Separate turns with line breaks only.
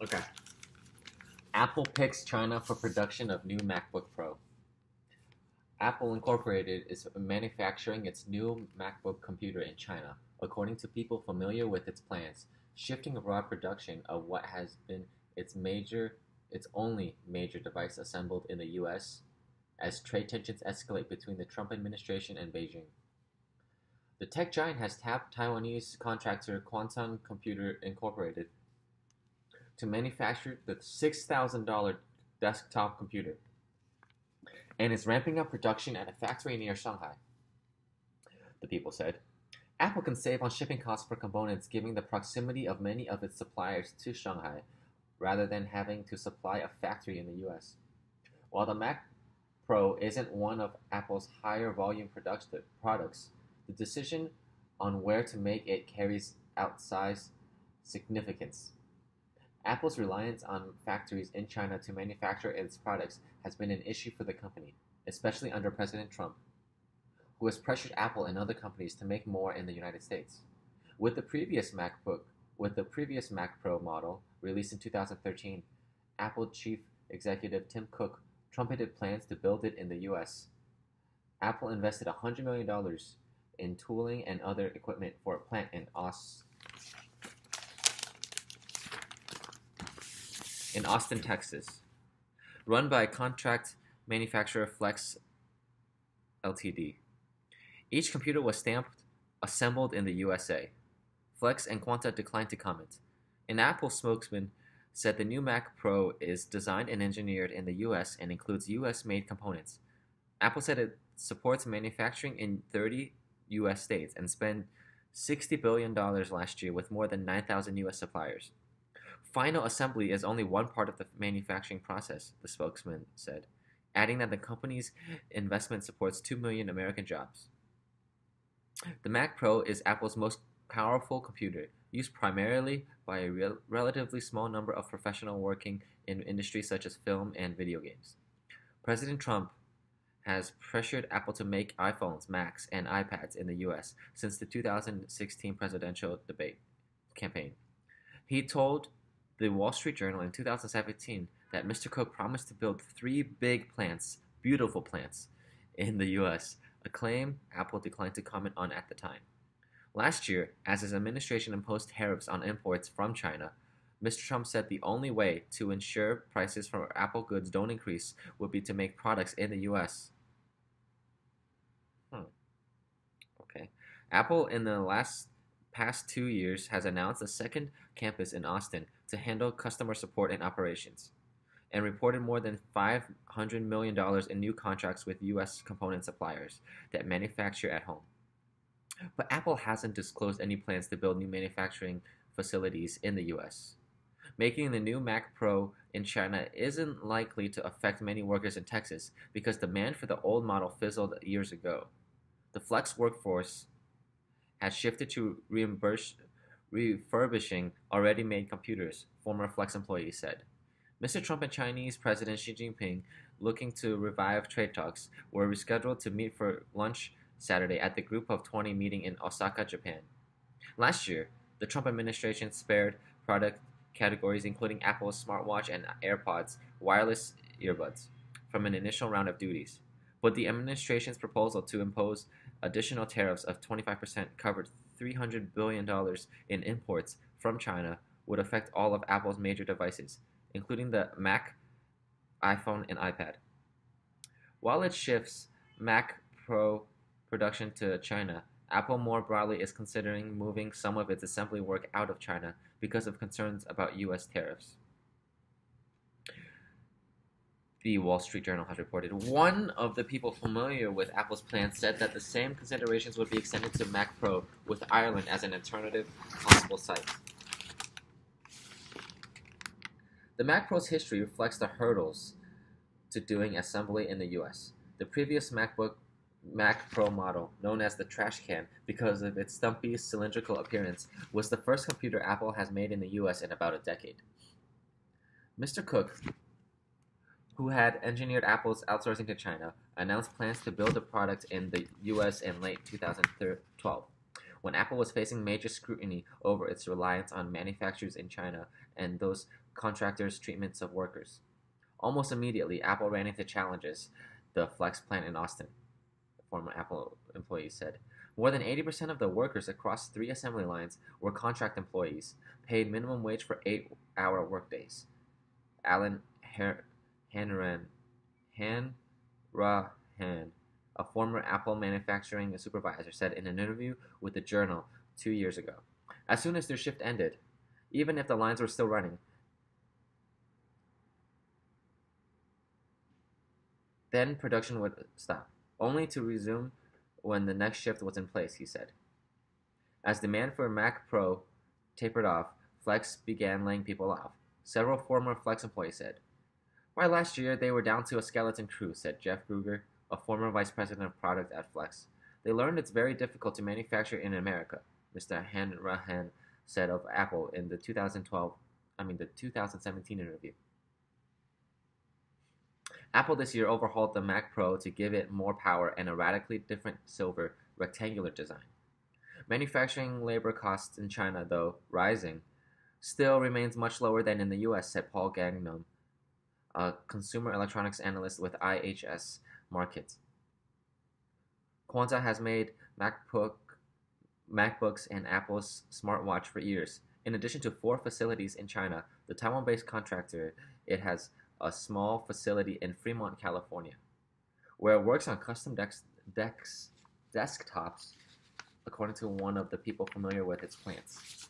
Okay. Apple picks China for production of new MacBook Pro. Apple Incorporated is manufacturing its new MacBook computer in China, according to people familiar with its plans, shifting abroad production of what has been its only major device assembled in the US as trade tensions escalate between the Trump administration and Beijing. The tech giant has tapped Taiwanese contractor Quanta Computer Inc. to manufacture the $6,000 desktop computer and is ramping up production at a factory near Shanghai, the people said. Apple can save on shipping costs for components given the proximity of many of its suppliers to Shanghai rather than having to supply a factory in the US. While the Mac Pro isn't one of Apple's higher volume products, the decision on where to make it carries outsized significance. Apple's reliance on factories in China to manufacture its products has been an issue for the company, especially under President Trump, who has pressured Apple and other companies to make more in the United States. With the previous Mac Pro model released in 2013, Apple chief executive Tim Cook trumpeted plans to build it in the US. Apple invested $100 million in tooling and other equipment for a plant in Austin, Texas, run by contract manufacturer Flex Ltd. Each computer was assembled in the USA. Flex and Quanta declined to comment. An Apple spokesman said the new Mac Pro is designed and engineered in the US and includes US-made components. Apple said it supports manufacturing in 30 US states and spent $60 billion last year with more than 9,000 US suppliers. Final assembly is only one part of the manufacturing process, the spokesman said, adding that the company's investment supports 2 million American jobs. The Mac Pro is Apple's most powerful computer, used primarily by a relatively small number of professionals working in industries such as film and video games. President Trump has pressured Apple to make iPhones, Macs, and iPads in the US since the 2016 presidential campaign. He told the Wall Street Journal in 2017 that Mr. Cook promised to build 3 big plants, beautiful plants, in the US, a claim Apple declined to comment on at the time. Last year, as his administration imposed tariffs on imports from China, Mr. Trump said the only way to ensure prices for Apple goods don't increase would be to make products in the US. Okay. Apple in the past 2 years has announced a second campus in Austin to handle customer support and operations, and reported more than $500 million in new contracts with U.S. component suppliers that manufacture at home. But Apple hasn't disclosed any plans to build new manufacturing facilities in the U.S. Making the new Mac Pro in China isn't likely to affect many workers in Texas because demand for the old model fizzled years ago. The flex workforce has shifted to refurbishing already made computers, former Flex employees said. Mr. Trump and Chinese President Xi Jinping, looking to revive trade talks, were rescheduled to meet for lunch Saturday at the Group of 20 meeting in Osaka, Japan. Last year, the Trump administration spared product categories including Apple's smartwatch and AirPods wireless earbuds from an initial round of duties, but the administration's proposal to impose additional tariffs of 25% covered $300 billion in imports from China would affect all of Apple's major devices, including the Mac, iPhone, and iPad. While it shifts Mac Pro production to China, Apple more broadly is considering moving some of its assembly work out of China because of concerns about U.S. tariffs. The Wall Street Journal has reported. One of the people familiar with Apple's plans said that the same considerations would be extended to Mac Pro, with Ireland as an alternative possible site. The Mac Pro's history reflects the hurdles to doing assembly in the US. The previous Mac Pro model, known as the trash can because of its stumpy, cylindrical appearance, was the first computer Apple has made in the US in about a decade. Mr. Cook, who had engineered Apple's outsourcing to China, announced plans to build the product in the US in late 2012. when Apple was facing major scrutiny over its reliance on manufacturers in China and those contractors' treatments of workers. Almost immediately, Apple ran into challenges, the Flex plant in Austin, former Apple employee said. More than 80% of the workers across 3 assembly lines were contract employees, paid minimum wage for 8-hour workdays. Alan Hanrahan, a former Apple manufacturing supervisor, said in an interview with the Journal 2 years ago. As soon as their shift ended, even if the lines were still running, then production would stop, only to resume when the next shift was in place, he said. As demand for Mac Pro tapered off, Flex began laying people off. Several former Flex employees said. By last year, they were down to a skeleton crew, said Jeff Kruger, a former vice president of product at Flex. They learned it's very difficult to manufacture in America, Mr. Hanrahan said of Apple in the 2017 interview. Apple this year overhauled the Mac Pro to give it more power and a radically different silver, rectangular design. Manufacturing labor costs in China, though rising, still remains much lower than in the U.S., said Paul Gagnon, a consumer electronics analyst with IHS Markit. Quanta has made MacBooks and Apple's smartwatch for years. In addition to 4 facilities in China, the Taiwan-based contractor, it has a small facility in Fremont, California, where it works on custom desktops, according to one of the people familiar with its plants.